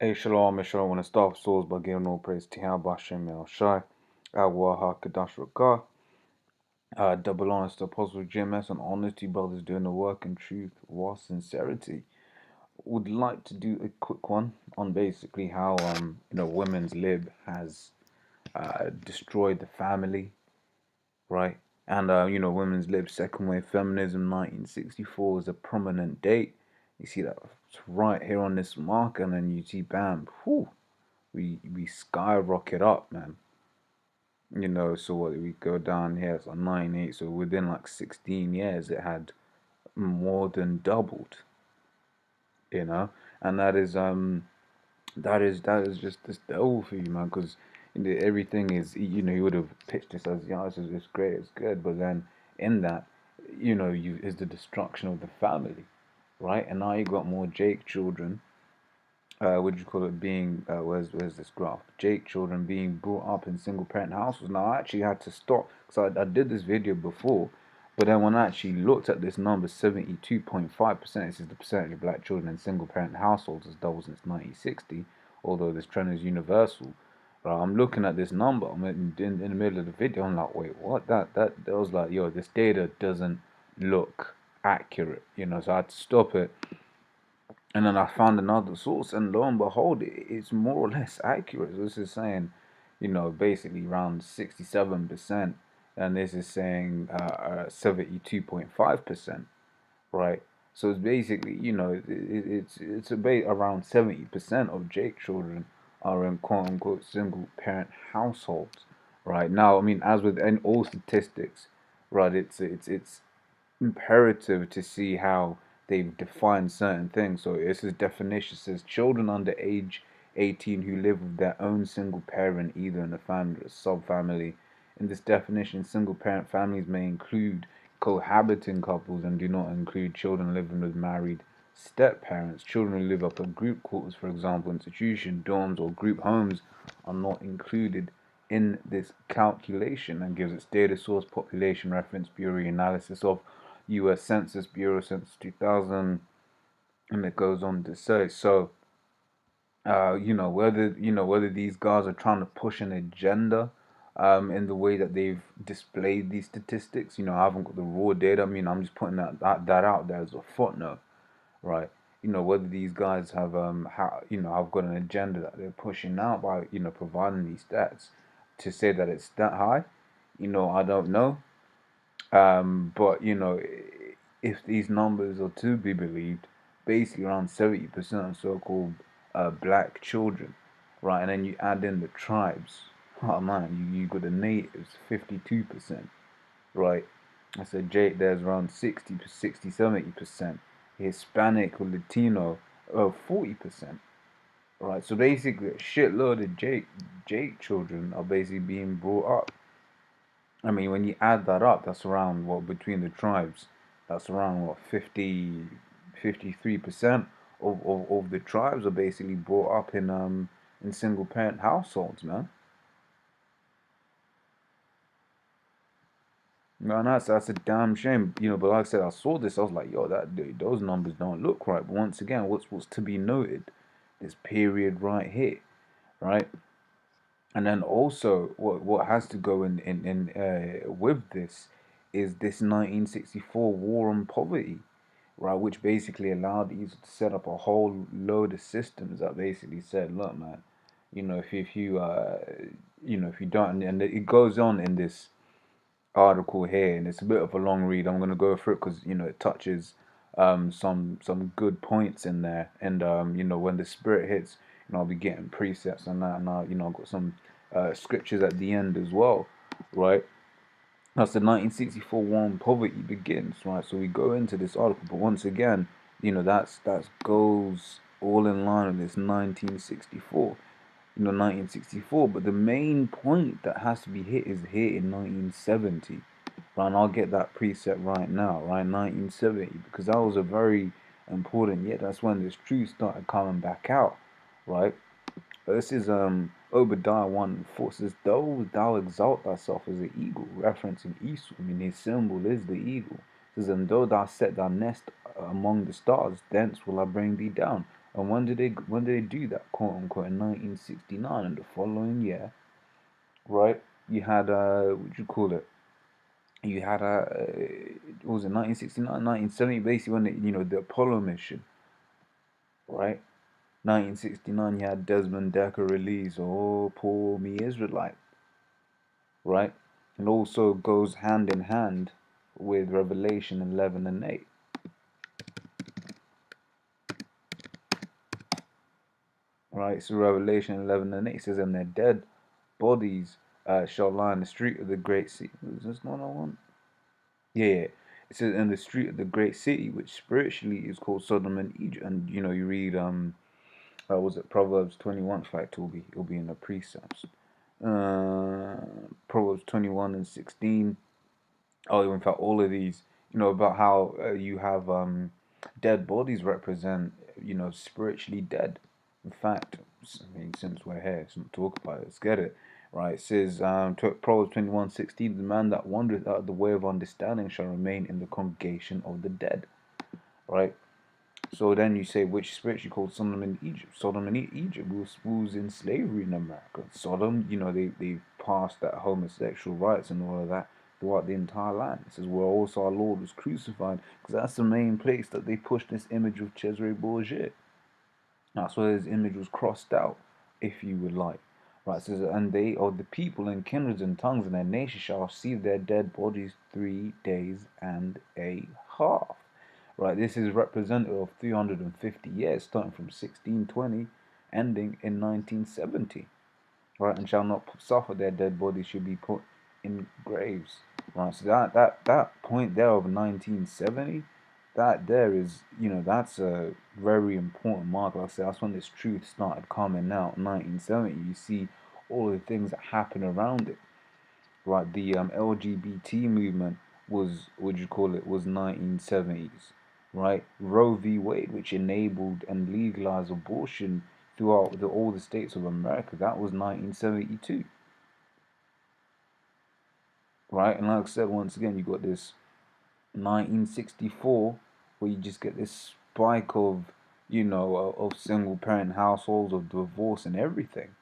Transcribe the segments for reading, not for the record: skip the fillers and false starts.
Hey, shalom, shalom. I want to start with souls by giving all praise to Yahweh Hashem El Shai, Awaha Kadash Rakah, double honors to Apostle GMS and honesty brothers doing the work in truth while sincerity. Would like to do a quick one on basically how women's lib has destroyed the family, right? And women's lib second wave feminism 1964 is a prominent date. You see that it's right here on this mark, and then you see bam, whew, we skyrocket up, man. So what we go down here, it's like 9-8. So within like 16 years, it had more than doubled. And that is just this devil for you, man. Because everything is, you would have pitched this as, it's great, it's good, but then in that, you is the destruction of the family, right? And now you got more Jake children, what do you call it, being, where's this graph? Jake children being brought up in single parent households. Now, I actually had to stop, because I did this video before, but then when I actually looked at this number, 72.5%, this is the percentage of black children in single parent households, has doubled since 1960, although this trend is universal. I'm looking at this number, I'm in the middle of the video, I'm like, wait, what? That was like, yo, this data doesn't look accurate, so I had to stop it. And then I found another source, and lo and behold, it's more or less accurate. So this is saying, basically around 67%, and this is saying 72.5%, right? So it's basically, it's about around 70% of Jake children are in quote unquote single parent households, right? Now, I mean, as with all statistics, right, it's imperative to see how they've defined certain things. So this is definition says children under age 18 who live with their own single parent, either in a family or a subfamily. In this definition, single parent families may include cohabiting couples and do not include children living with married step parents. Children who live up at group quarters, for example, institution, dorms, or group homes, are not included in this calculation, and gives its data source, population reference, Bureau analysis of U.S. Census Bureau since 2000, and it goes on to say, so whether these guys are trying to push an agenda in the way that they've displayed these statistics. I haven't got the raw data. I mean, I'm just putting that out there as a footnote, right? Whether these guys have have got an agenda that they're pushing out by providing these stats to say that it's that high. I don't know. But if these numbers are to be believed, basically around 70% of so-called black children, right? And then you add in the tribes. Oh man, you got the natives, 52%, right? I said Jake, there's around 70%. Hispanic or Latino, 40%, right? So basically, a shitload of Jake children are basically being brought up. I mean, when you add that up, that's around, between the tribes, that's around, 53% of the tribes are basically brought up in single parent households, man. Man, that's a damn shame, but like I said, I saw this, I was like, yo, those numbers don't look right. But once again, what's to be noted, this period right here, right? And then also, what has to go in with this is this 1964 war on poverty, right? Which basically allowed you to set up a whole load of systems that basically said, look, man, if you don't, and it goes on in this article here, and it's a bit of a long read. I'm gonna go through it because it touches some good points in there, and when the spirit hits, I'll be getting precepts on that, and I've got some scriptures at the end as well, right? That's the 1964 war on poverty begins, right? So we go into this article, but once again, that's goes all in line with this 1964. 1964, but the main point that has to be hit is here in 1970, right? And I'll get that preset right now, right? 1970, because that was a very important, that's when this truth started coming back out, right? But this is Obadiah 1:4 says, though thou exalt thyself as an eagle, referencing Esau, I mean his symbol is the eagle. It says, and though thou set thy nest among the stars, thence will I bring thee down. And when did they do that, quote unquote, in 1969? And the following year, right? You had what do you call it? You had what was it, 1969, 1970, basically when the Apollo mission, right? 1969, you had Desmond Decker release, "Oh, Poor Me Israelite," right? And also goes hand in hand with Revelation 11 and 8. Right, so Revelation 11 and 8 says, "And their dead bodies shall lie in the street of the great city." Is this not one? Yeah. It says, "In the street of the great city, which spiritually is called Sodom and Egypt." And you read was it Proverbs 21? In fact, it'll be in the precepts. Proverbs 21 and 16. Oh, in fact, all of these, about how you have dead bodies represent, spiritually dead. In fact, I mean, since we're here, let's not talk about it. Let's get it. Right, it says, Proverbs 21:16, "The man that wandereth out of the way of understanding shall remain in the congregation of the dead." Right? So then you say, which spiritually called Sodom and Egypt? Sodom and Egypt was in slavery in America. Sodom, they passed that homosexual rights and all of that throughout the entire land. This is where also our Lord was crucified, because that's the main place that they pushed this image of Cesare Borgia. That's where his image was crossed out, if you would like. Right, it says, "And they of the people and kindreds and tongues and their nation shall receive their dead bodies 3 days and a half." Right, this is representative of 350 years, starting from 1620, ending in 1970. Right, "and shall not suffer their dead bodies should be put in graves." Right, so that point there of 1970, that there is, that's a very important mark. Like I said, that's when this truth started coming out. 1970, you see all of the things that happen around it. Right, the LGBT movement was, what you call it, was 1970s. Right, Roe v. Wade, which enabled and legalized abortion throughout all the states of America, that was 1972. Right, and like I said, once again, you got this 1964, where you just get this spike of, of single parent households, of divorce and everything,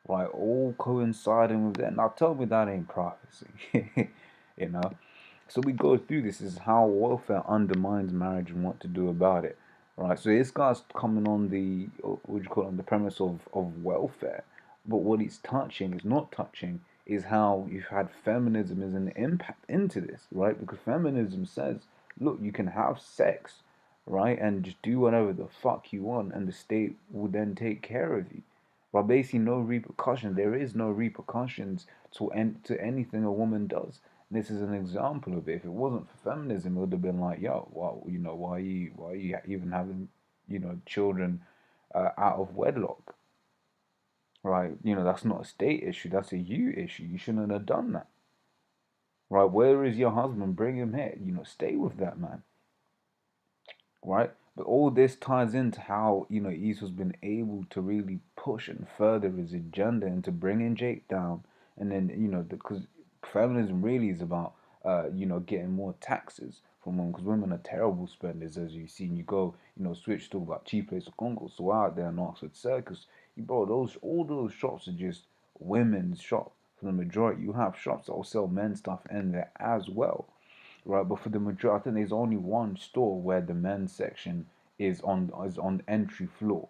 right? All coinciding with that. Now tell me that ain't prophecy, you know? So we go through this. Is how welfare undermines marriage and what to do about it, right? So this guy's coming on the, what you call it, on the premise of welfare, but what he's touching is not touching is how you've had feminism as an impact into this, right? Because feminism says, look, you can have sex, right, and just do whatever the fuck you want, and the state will then take care of you. But basically, no repercussion. There is no repercussions to anything a woman does. This is an example of it. If it wasn't for feminism, it would have been like, yo, well, why are you even having, children out of wedlock, right? That's not a state issue. That's a you issue. You shouldn't have done that, right? Where is your husband? Bring him here. Stay with that man, right? But all this ties into how, Esau's been able to really push and further his agenda into bringing Jake down. And then, because feminism really is about, getting more taxes from women, because women are terrible spenders, as you've seen. You go, switch to about cheap place of Congo. So out there in Oxford Circus, bro, all those shops are just women's shops. For the majority, you have shops that will sell men's stuff in there as well, right? But for the majority, I think there's only one store where the men's section is on the entry floor,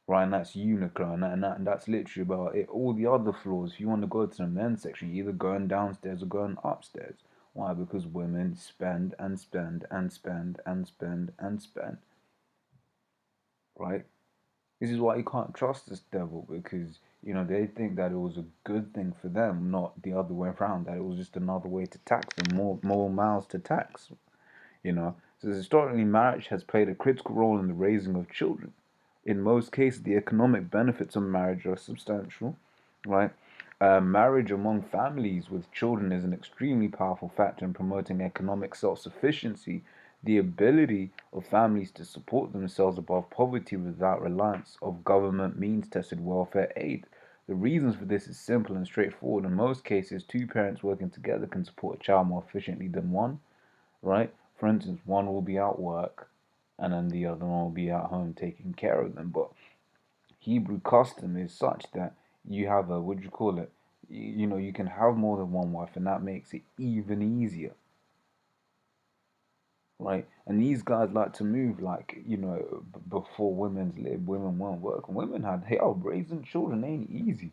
right? And that's Uniqlo, and that's literally about it. All the other floors, if you want to go to the men's section, you're either going downstairs or going upstairs. Why? Because women spend and spend and spend and spend and spend, right? This is why you can't trust this devil, because they think that it was a good thing for them, not the other way around. That it was just another way to tax them, more mouths to tax. So historically, marriage has played a critical role in the raising of children. In most cases, the economic benefits of marriage are substantial, right? Marriage among families with children is an extremely powerful factor in promoting economic self-sufficiency, the ability of families to support themselves above poverty without reliance of government means-tested welfare aid. The reasons for this is simple and straightforward. In most cases, two parents working together can support a child more efficiently than one, right? For instance, one will be at work, and then the other one will be at home taking care of them. But Hebrew custom is such that you have a, what do you call it? You know, you can have more than one wife, and that makes it even easier, right? And these guys like to move like, you know, before women's lived, women weren't working. Women had, hey, oh, raising children ain't easy,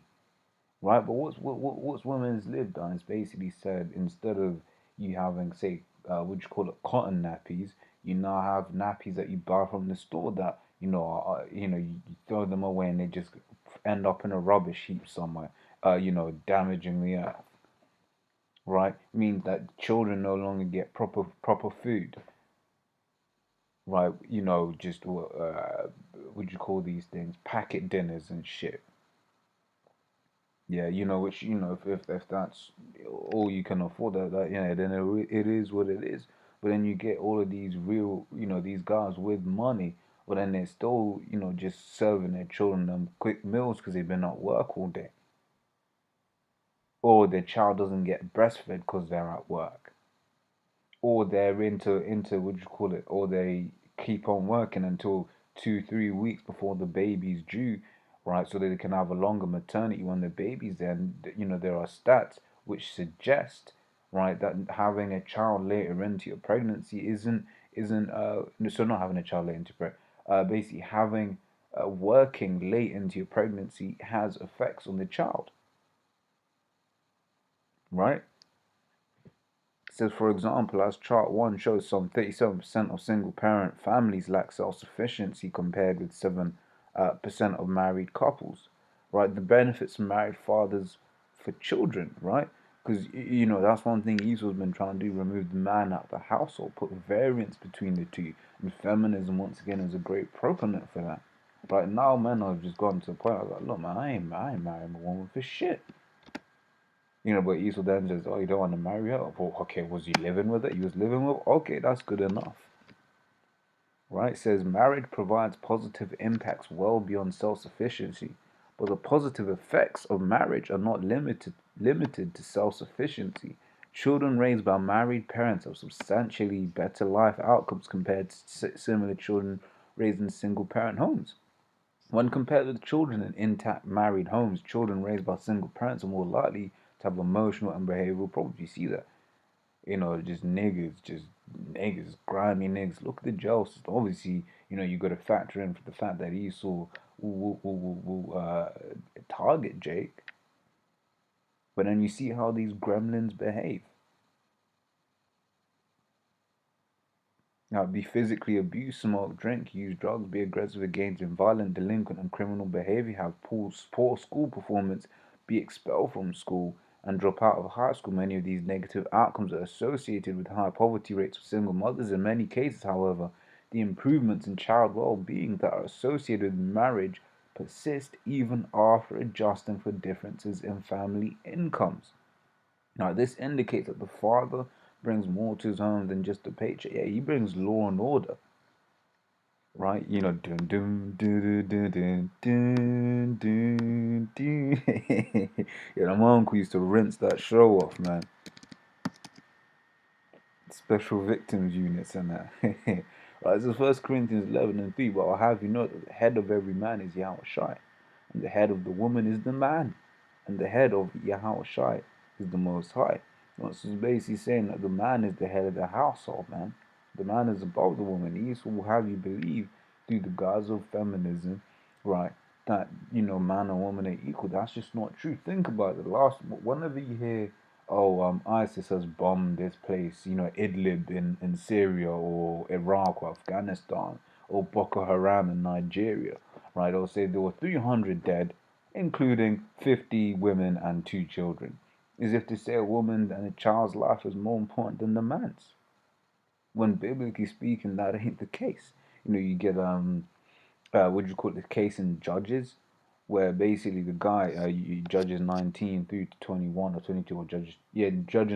right? But what's women's lived done is basically said, instead of you having, say, what do you call it, cotton nappies, you now have nappies that you buy from the store that, you throw them away and they just end up in a rubbish heap somewhere, damaging the earth, right? Means that children no longer get proper food, right? You know, just what do you call these things? Packet dinners and shit. Yeah, you know, which, you know, if that's all you can afford, then it is what it is. But then you get all of these real, these guys with money, but then they're still, just serving their children them quick meals because they've been at work all day, or their child doesn't get breastfed because they're at work, or they're into what do you call it, or they keep on working until 2 3 weeks before the baby's due, right? So that they can have a longer maternity when the baby's there. And there are stats which suggest, right, that having a child later into your pregnancy isn't so not having a child later into basically having working late into your pregnancy has effects on the child, right? Says, for example, as chart 1 shows, some 37% of single-parent families lack self-sufficiency compared with 7% of married couples, right? The benefits of married fathers for children, right? Because, that's one thing Esau's been trying to do, remove the man out of the household, put variance between the two. And feminism, once again, is a great proponent for that. Right now, men have just gotten to the point, I was like, look, man, I ain't marrying a woman for shit. But Esau then says, oh, you don't want to marry her? Well, okay, was he living with it? He was living with, okay, that's good enough. Right? It says, marriage provides positive impacts well beyond self-sufficiency, but the positive effects of marriage are not limited to self-sufficiency. Children raised by married parents have substantially better life outcomes compared to similar children raised in single-parent homes. When compared with children in intact married homes, children raised by single parents are more likely to have emotional and behavioral problems. You see that? Just niggas, grimy niggas. Look at the jail system. Obviously, you got to factor in for the fact that Esau will target Jake. But then you see how these gremlins behave. Now, be physically abused, smoke, drink, use drugs, be aggressive, engage in violent, delinquent, and criminal behavior, have poor school performance, be expelled from school, and drop out of high school. Many of these negative outcomes are associated with high poverty rates of single mothers. In many cases, however, the improvements in child well-being that are associated with marriage persist even after adjusting for differences in family incomes. Now, this indicates that the father brings more to his home than just a paycheck. Yeah, he brings law and order, right? Dun dun dun dun dun dun dun dun. Yeah, my uncle used to rinse that show off, man. Special victims units and that. Right, this is 1 Corinthians 11:3. But I'll have you know that the head of every man is Yahushai, and the head of the woman is the man, and the head of Yahushai is the Most High. This is basically saying that the man is the head of the household, man. The man is above the woman. Esau will have you believe through the guise of feminism, right, that, man and woman are equal. That's just not true. Think about it. Whenever you hear, oh, ISIS has bombed this place, Idlib in Syria, or Iraq or Afghanistan, or Boko Haram in Nigeria, right? They'll say there were 300 dead, including 50 women and 2 children. As if to say a woman and a child's life is more important than the man's. When biblically speaking, that ain't the case. You get what do you call it, the case in Judges, where basically the guy, Judges 19 through to 21 or 22, or Judges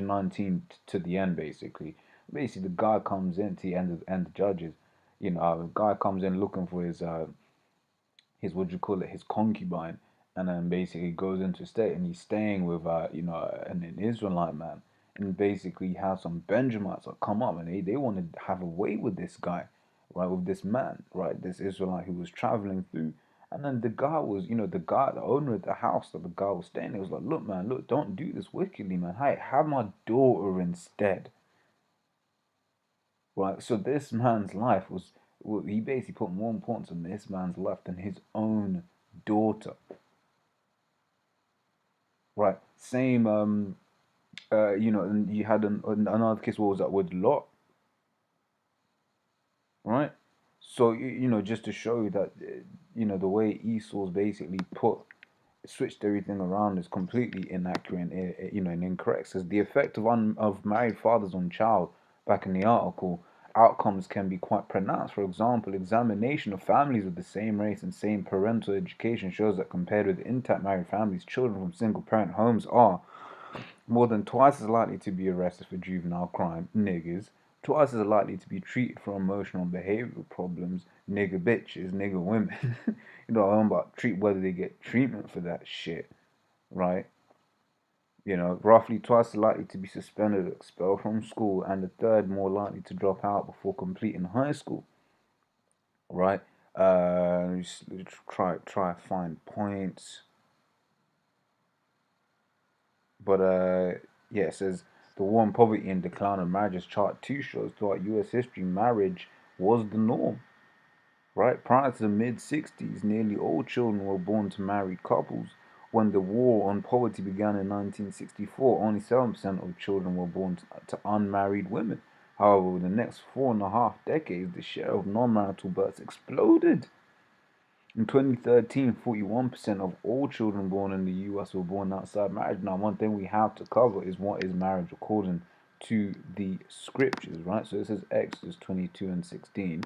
19 to the end, basically. Basically, the guy comes in to the end of Judges. The guy comes in looking for his what do you call it, his concubine, and then basically goes into state, and he's staying with an Israelite man, and basically he has some Benjamites that come up, and they want to have a way with this guy, right, with this man, right, this Israelite who was traveling through. And then the guy was, the owner of the house that the guy was staying in was like, look, man, look, don't do this wickedly, man. Hey, have my daughter instead. Right, so this man's life was, he basically put more importance on this man's life than his own daughter. Right, same, and you had another case, what was that, with Lot, right? So, just to show you that, the way Esau's basically switched everything around is completely inaccurate, and incorrect. Says the effect of married fathers on child, back in the article, outcomes can be quite pronounced. For example, examination of families with the same race and same parental education shows that compared with intact married families, children from single parent homes are more than twice as likely to be arrested for juvenile crime, niggas, twice as likely to be treated for emotional and behavioral problems, nigga bitches, nigga women. I'm about whether they get treatment for that shit, right? Roughly twice as likely to be suspended or expelled from school, and the third more likely to drop out before completing high school, right? Just try find points. But yeah, it says the war on poverty and decline of marriages chart 2 shows throughout U.S. history, marriage was the norm. Right? Prior to the mid-60s, nearly all children were born to married couples. When the war on poverty began in 1964, only 7% of children were born to unmarried women. However, in the next 4.5 decades, the share of non-marital births exploded. In 2013, 41% of all children born in the US were born outside marriage. Now, one thing we have to cover is what is marriage according to the scriptures, right? So this is Exodus 22 and 16.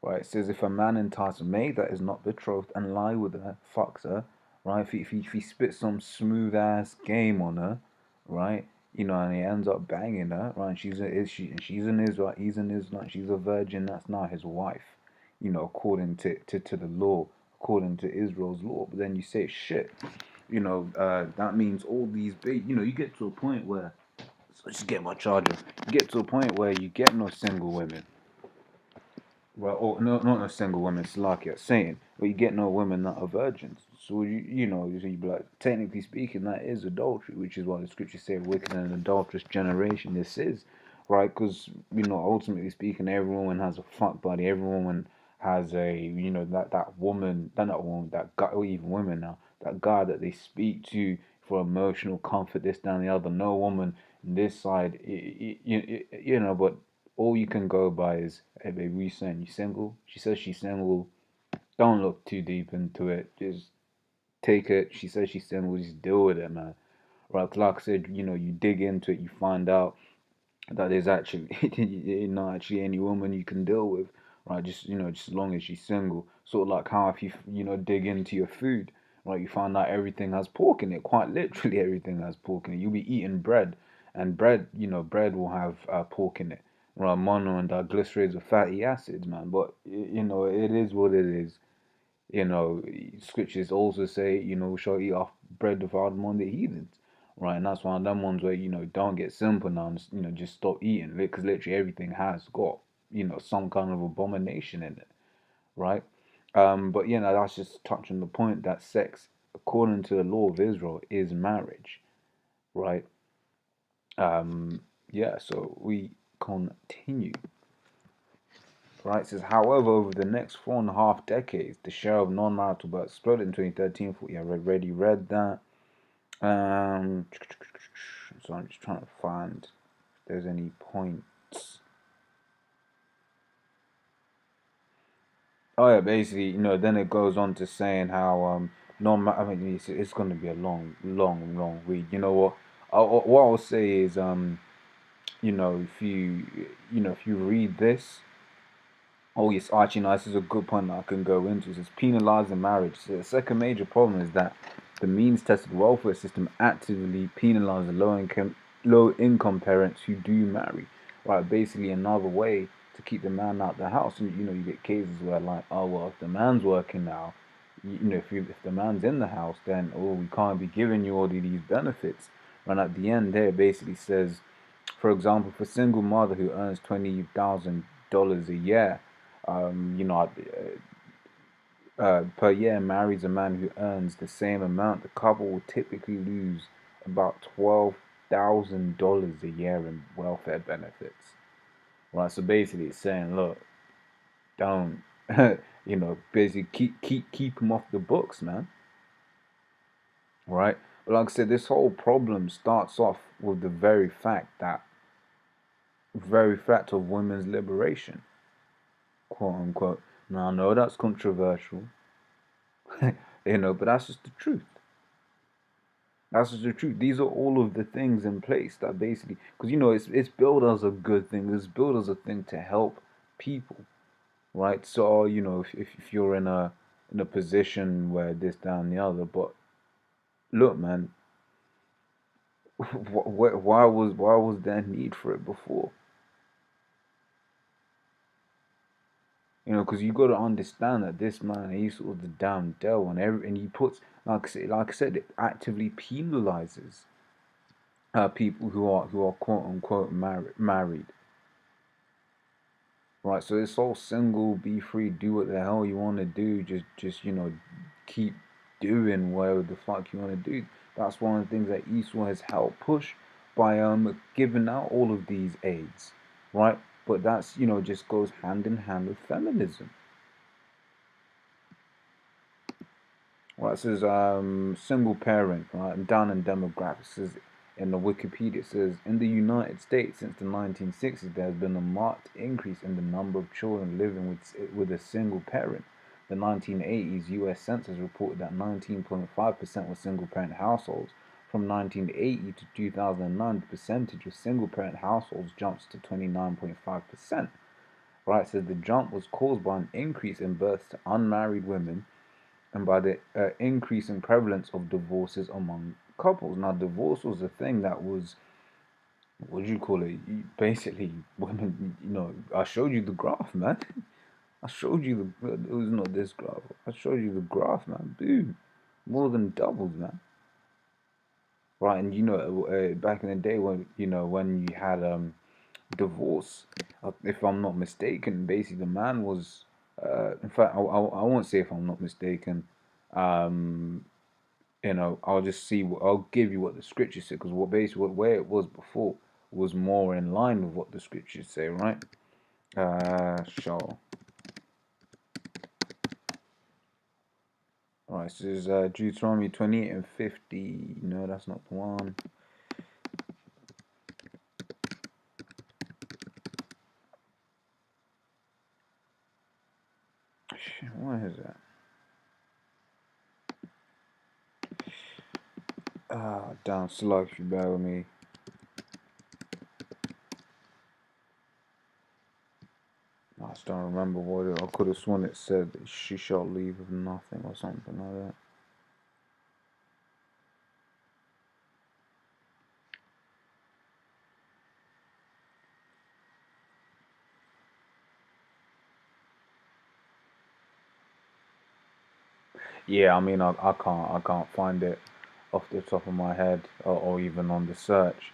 Right, it says if a man entices a maid that is not betrothed and lie with her, fucks her, right? If he spits some smooth ass game on her, right? And he ends up banging her, right? She's an Israelite, he's an Israelite, she's a virgin. That's not his wife, according to the law, according to Israel's law. But then you say shit, that means all these big, you get to a point where, so just get my charger. You get to a point where you get no single women. Well, or no, not a single woman, it's like you're saying, but you get no women that are virgins. So you be like, technically speaking, that is adultery, which is why the scriptures say, "Wicked and adulterous generation." This is right, because ultimately speaking, every woman has a fuck buddy. Every woman has a that woman, that guy, or even women now, that guy that they speak to for emotional comfort, this, that, and the other. No woman in this side, but all you can go by is, hey baby, you saying you single? She says she's single. Don't look too deep into it. Just take it. She says she's single. Just deal with it, man. Right? Like I said, you dig into it, you find out that there's actually not actually any woman you can deal with, right? Just just as long as she's single. Sort of like how if you dig into your food, right? You find out everything has pork in it. Quite literally, everything has pork in it. You'll be eating bread, and bread will have pork in it. Right, mono and diglycerides are fatty acids, man. But it is what it is. Scriptures also say, we shall eat off bread devoured among the heathens, right? And that's one of them ones where, don't get simple now, and, just stop eating, because literally everything has got, some kind of abomination in it, right? But, that's just touching the point that sex, according to the law of Israel, is marriage, right? Yeah, so we continue. Right, it says, however, over the next 4.5 decades, the share of non-marital births exploded in 2013. Yeah, I already read that. So I'm just trying to find if there's any points. Oh yeah, basically, then it goes on to saying how I mean, it's going to be a long, long, long read. You know what? What I'll say is if you read this. Oh yes, Archie, no, this is a good point that I can go into. It says penalizing marriage. So the second major problem is that the means-tested welfare system actively penalizes low-income parents who do marry. Right, basically another way to keep the man out the house. And you get cases where like, oh well, if the man's working now, if the man's in the house, then we can't be giving you all of these benefits. And at the end there, it basically says for example, for a single mother who earns $20,000 a year, you know, per year, marries a man who earns the same amount, the couple will typically lose about $12,000 a year in welfare benefits. Right, so basically it's saying, look, don't, you know, basically keep them off the books, man. Right, but like I said, this whole problem starts off with the very fact of women's liberation, quote unquote. Now I know that's controversial, you know, but that's just the truth. That's just the truth. These are all of the things in place that basically, because you know, it's built as a good thing. It's built as a thing to help people, right? So you know, if you're in a position where this, that, and the other, but look, man, why was there need for it before? You know, because you got to understand that this man, he's sort of the damn devil, and he puts, like I said, it actively penalizes people who are quote unquote married. Right, so it's all single, be free, do what the hell you want to do, just you know, keep doing whatever the fuck you want to do. That's one of the things that Esau has helped push by giving out all of these aids, right? But that's, you know, just goes hand in hand with feminism. Right, it says single parent, right, and down in demographics, it says in the Wikipedia, it says in the United States since the 1960s there has been a marked increase in the number of children living with a single parent. The 1980s U.S. Census reported that 19.5% were single parent households. From 1980 to 2009, the percentage of single parent households jumps to 29.5%. Right, it says the jump was caused by an increase in births to unmarried women and by the increasing prevalence of divorces among couples. Now, divorce was a thing that was, what do you call it? Basically, women, you know, I showed you the graph, man. I showed you it was not this graph. I showed you the graph, man. Boom. More than doubled, man. Right, and you know, back in the day when, you know, when you had divorce, if I'm not mistaken, basically the man was, in fact, I won't say if I'm not mistaken, you know, I'll just see, I'll give you what the scriptures say, because where it was before was more in line with what the scriptures say, right? Sure. Alright, so this is Deuteronomy 28 and 50. No, that's not the one. What is that? Down slug, if you bear with me. I just don't remember what it. I could have sworn it said that she shall leave with nothing or something like that. Yeah, I mean, I can't find it off the top of my head or even on the search.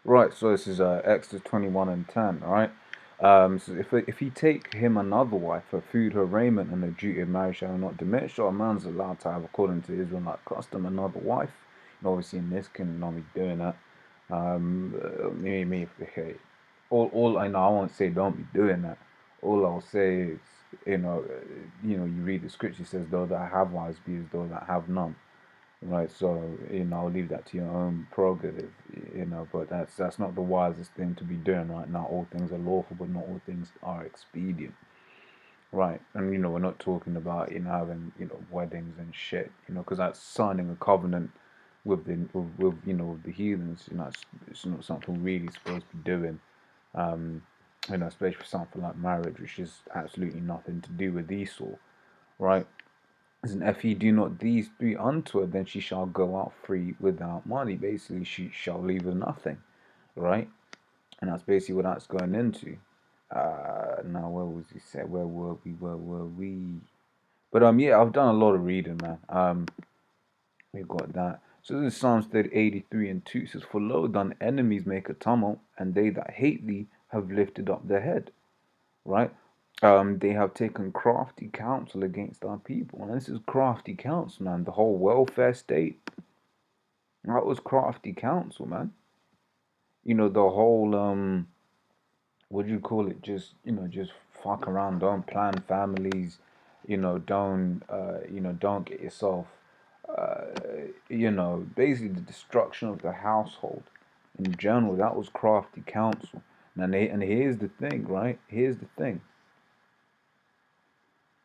Right, so this is Exodus 21 and 10, right? So if he take him another wife, her food, her raiment, and the duty of marriage shall not diminish, so a man's allowed to have, according to Israelite custom, another wife. And obviously in this can not be doing that. Okay. All I know, I won't say don't be doing that. All I'll say is, you read the scripture, it says, "Those that have wives be as those that have none." Right, so I'll leave that to your own prerogative, but that's not the wisest thing to be doing right now. All things are lawful, but not all things are expedient. Right, and we're not talking about having weddings and shit, because that's signing a covenant with with the heathens. It's not something we're really supposed to be doing. Especially for something like marriage, which is absolutely nothing to do with Esau, right? And if he do not these three unto her, then she shall go out free without money. Basically, she shall leave with nothing, right? And that's basically what that's going into. Now where was he said? Where were we? Where were we? But yeah, I've done a lot of reading, man. We got that. So this is Psalms 83 and 2. It says, "For lo, thine enemies make a tumult, and they that hate thee have lifted up their head." Right? They have taken crafty counsel against our people. And this is crafty counsel, man. The whole welfare state, that was crafty counsel, man. You know, the whole what do you call it? Just, just fuck around, don't plan families, don't get yourself basically the destruction of the household in general. That was crafty counsel. And here's the thing, right? Here's the thing.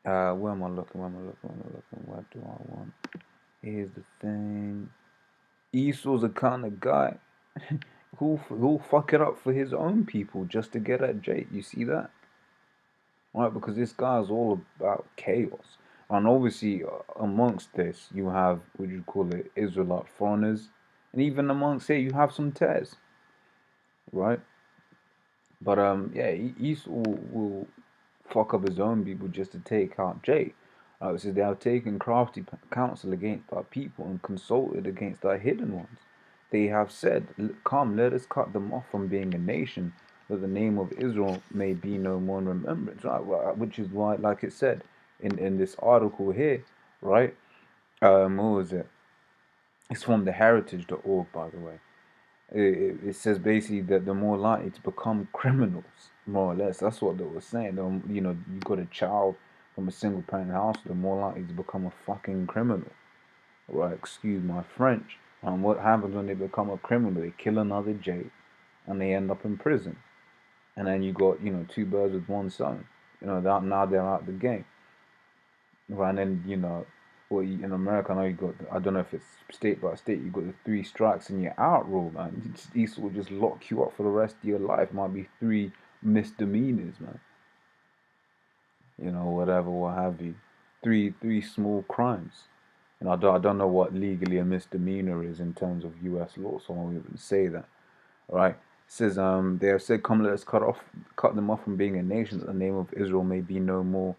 Where am I looking? Where am I looking? Where am I looking? What do I want? Here's the thing. Esau's the kind of guy who'll fuck it up for his own people just to get at Jake. You see that? Right? Because this guy is all about chaos. And obviously, amongst this, you have, what you call it, Israelite foreigners. And even amongst it, you have some tares. Right? But, yeah, Esau will fuck up his own people just to take out Jake. It says, "They have taken crafty counsel against our people and consulted against our hidden ones. They have said, Come, let us cut them off from being a nation, that the name of Israel may be no more in remembrance." Right? Which is why, like it said in this article here, right? What was it? It's from theheritage.org, by the way. It says basically that they're more likely to become criminals, more or less. That's what they were saying. You got a child from a single parent house, they're more likely to become a fucking criminal. Right? Excuse my French. And what happens when they become a criminal? They kill another Jake and they end up in prison. And then you got, two birds with one stone. Now they're out the game. Right? And then, well, in America, I know you got, I don't know if it's state by state, you got the 3 strikes and you're out rule, man. These will just lock you up for the rest of your life. Might be 3 misdemeanors, man. Whatever, what have you. Three small crimes. And I don't know what legally a misdemeanor is in terms of U.S. law, so I won't even say that. All right. It says, they have said, "Come, let us cut them off from being a nation, that the name of Israel may be no more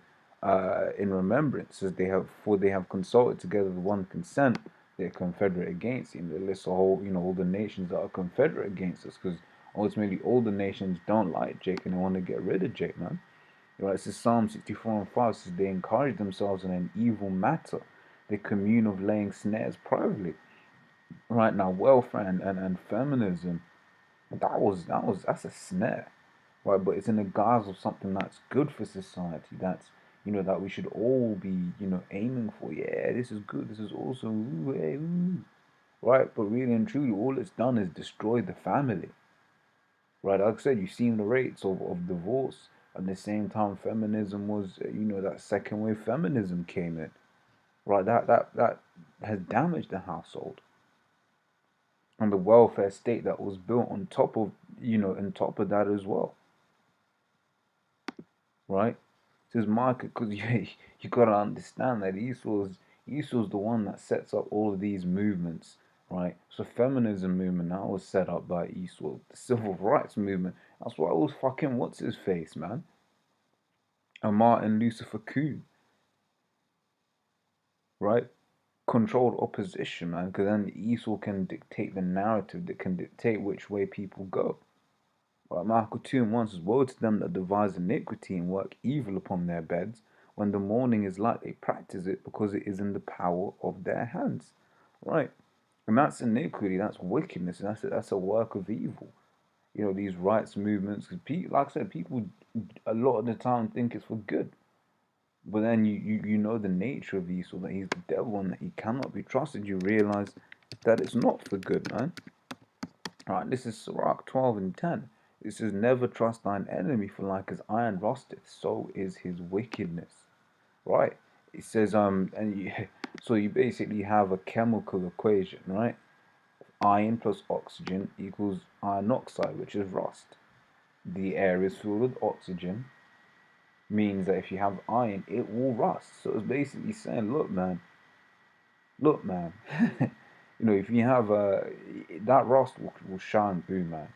in remembrance." As they have consulted together with one consent, they're confederate against him. They list all the nations that are confederate against us, because ultimately all the nations don't like Jake and they want to get rid of Jake, man. Right? It says Psalm 64 and 5 says, "They encourage themselves in an evil matter. They commune of laying snares privately." Right now, welfare and feminism, that's a snare, right? But it's in the guise of something that's good for society. That's that we should all be aiming for. Yeah, this is good. This is awesome. Ooh, hey, ooh. Right? But really and truly, all it's done is destroy the family. Right? Like I said, you've seen the rates of divorce. At the same time, feminism was that second wave feminism came in. Right? That has damaged the household and the welfare state that was built on top of that as well. Right? It says Micah, because you gotta understand that Esau's the one that sets up all of these movements, right? So feminism movement that was set up by Esau, the civil rights movement. That's why it was fucking what's his face, man, and Martin Luther King, right? Controlled opposition, man, because then Esau can dictate the narrative that can dictate which way people go. Right, Michael 2 and 1 says, "Woe to them that devise iniquity and work evil upon their beds. When the morning is light, they practice it, because it is in the power of their hands." Right? And that's iniquity, that's wickedness, that's a work of evil. These rights movements, because like I said, people a lot of the time think it's for good. But then you know the nature of Esau, that he's the devil and that he cannot be trusted. You realize that it's not for good, man. Alright, this is Sirach 12 and 10. It says, "Never trust thine enemy, for like as iron rusteth, so is his wickedness." Right? It says, so you basically have a chemical equation, right? Iron plus oxygen equals iron oxide, which is rust. The air is filled with oxygen, means that if you have iron, it will rust. So it's basically saying, look, man, you know, if you have that rust will shine through, man.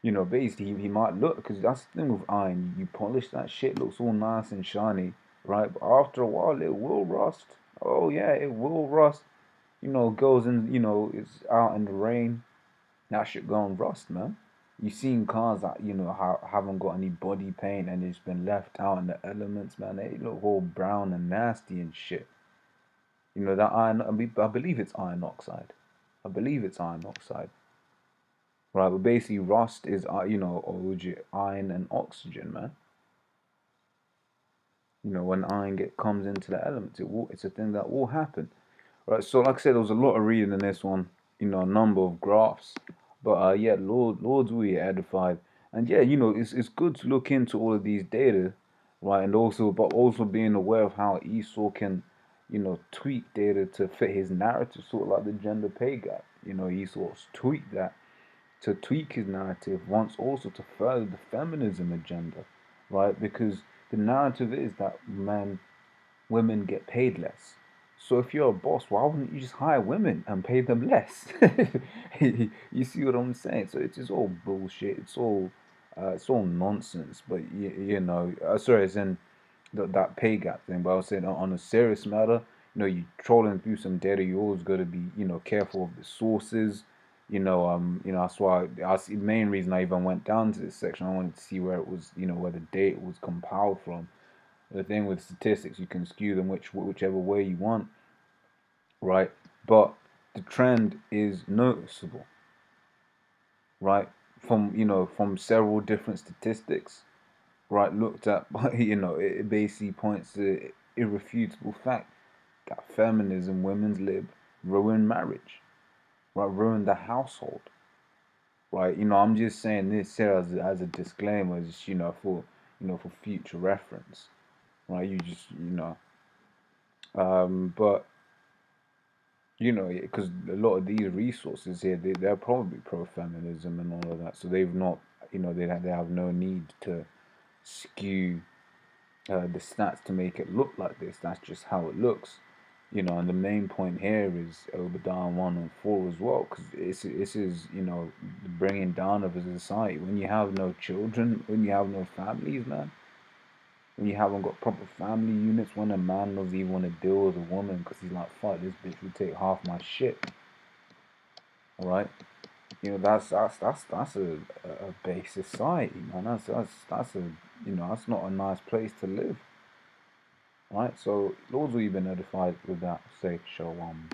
You know, basically he might look, because that's the thing with iron. You polish that shit, looks all nice and shiny, right? But after a while, it will rust. Oh yeah, it will rust. You know, goes in. You know, it's out in the rain. That shit gonna rust, man. You seen cars that haven't got any body paint and it's been left out in the elements, man. They look all brown and nasty and shit. You know that iron. I believe it's iron oxide. I believe it's iron oxide. Right, but basically rust is iron and oxygen, man. You know, when iron comes into the elements, it's a thing that will happen. Right, so like I said, there was a lot of reading in this one, you know, a number of graphs. But yeah, Lord's we edified. And yeah, you know, it's good to look into all of these data, right? And also being aware of how Esau can, you know, tweak data to fit his narrative, sort of like the gender pay gap. You know, Esau's tweaked that to tweak his narrative, wants also to further the feminism agenda, right? Because the narrative is that women get paid less. So if you're a boss, why wouldn't you just hire women and pay them less? You see what I'm saying? So it's just all bullshit. It's all nonsense. But you know, sorry, it's in that pay gap thing. But I was saying on a serious matter, you know, you trolling through some data, you always got to be, you know, careful of the sources. That's why the main reason I even went down to this section. I wanted to see where it was, you know, where the data was compiled from. The thing with statistics, you can skew them whichever way you want, right? But the trend is noticeable, right? From several different statistics, right? Looked at, you know, it basically points to irrefutable fact that feminism, women's lib, ruin marriage, right? Ruin the household, right? You know, I'm just saying this here as a disclaimer, just for future reference, right? But you know, because a lot of these resources here, they're probably pro-feminism and all of that, so they've not, you know, they have no need to skew the stats to make it look like this. That's just how it looks, you know. And the main point here is Obadiah 1 and 4 as well, because this is, you know, the bringing down of a society. When you have no children, when you have no families, man, when you haven't got proper family units, when a man doesn't even want to deal with a woman because he's like, fuck, this bitch will take half my shit. Alright? You know, that's a base society, man. That's a, you know, that's not a nice place to live. Right? So Lord's will you been notified with that. Say shalom.